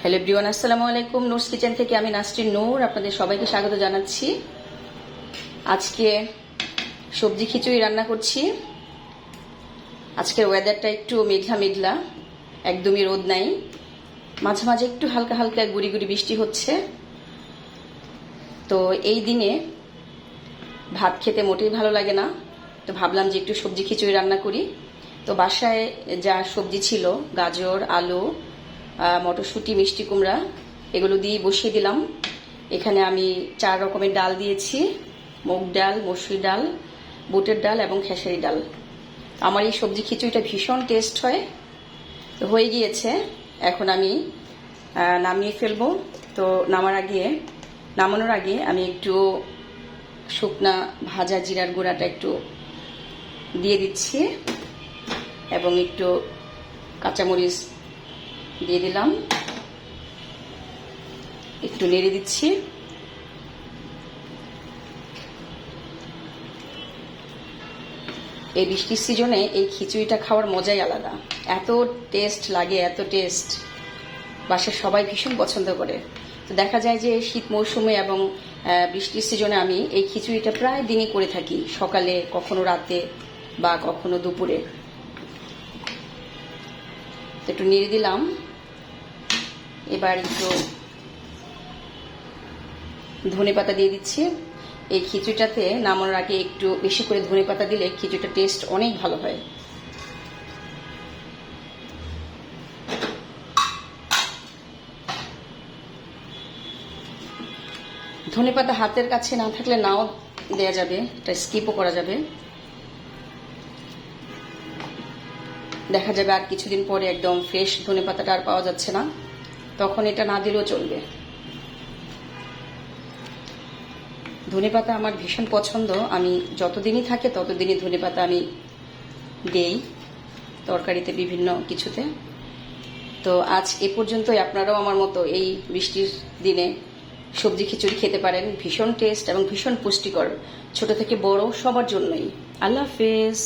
Hello everyone, আসসালামু আলাইকুম। Noors kitchen থেকে আমি নাসরিন নূর আপনাদের সবাইকে স্বাগত জানাচ্ছি। আজকে সবজি খিচুড়ি রান্না করছি। আজকের ওয়েদারটা একটু মেঘলা মেঘলা, একদমই রোদ নাই, মাঝে মাঝে একটু হালকা হালকা গুড়ি গুড়ি বৃষ্টি হচ্ছে। তো এই দিনে ভাত খেতে মোটেই ভালো লাগে না, তো ভাবলাম যে একটু সবজি খিচুড়ি রান্না করি। তো বাসায় যা সবজি ছিল, গাজর, আলু, মটরশুঁটি, মিষ্টি কুমড়া, এগুলো দিয়ে বসিয়ে দিলাম। এখানে আমি 4 রকমের ডাল দিয়েছি: মুগ ডাল, মসুর ডাল, বুটের ডাল এবং খেসারি ডাল। আমার এই সবজি খিচুড়িটা ভীষণ টেস্ট হয়। তো হয়ে গিয়েছে, এখন আমি নামিয়ে ফেলবো। তো নামানোর আগে আমি একটু শুকনা ভাজা জিরার গুঁড়াটা একটু দিয়ে দিচ্ছি এবং একটু কাঁচামরিচ দিয়ে দিলাম, একটু নেড়ে দিচ্ছি। এই বৃষ্টির সিজনে এই খিচুড়িটা খাওয়ার মজাই আলাদা, এত টেস্ট লাগে, এত টেস্ট। বাসার সবাই ভীষণ পছন্দ করে। তো দেখা যায় যে শীত মৌসুমে এবং বৃষ্টির সিজনে আমি এই খিচুড়িটা প্রায় দিনই করে থাকি, সকালে, কখনো রাতে বা কখনো দুপুরে। একটু নেড়ে দিলাম। এবার একটু ধনেপাতা দিয়ে দিচ্ছি। এই খিচুড়িটাতে নামানোর আগে একটু বেশি করে ধনেপাতা দিলে খিচুড়িটা টেস্ট অনেক ভালো হয়। ধনেপাতা হাতের কাছে না থাকলে নাও দেয়া যাবে, এটা স্কিপও করা যাবে। দেখা যাবে আর কিছুদিন পরে একদম ফ্রেশ ধনেপাতাটা আর পাওয়া যাচ্ছে না, তখন এটা না দিলেও চলবে। ধনেপাতা আমার ভীষণ পছন্দ, আমি যতদিনই থাকে ততদিনই ধনেপাতা আমি দেই তরকারিতে, বিভিন্ন কিছুতে। তো আজ এ পর্যন্তই। আপনারাও আমার মতো এই বৃষ্টির দিনে সবজি খিচুড়ি খেতে পারেন, ভীষণ টেস্ট এবং ভীষণ পুষ্টিকর, ছোট থেকে বড় সবার জন্যই। আল্লাহ হাফেজ।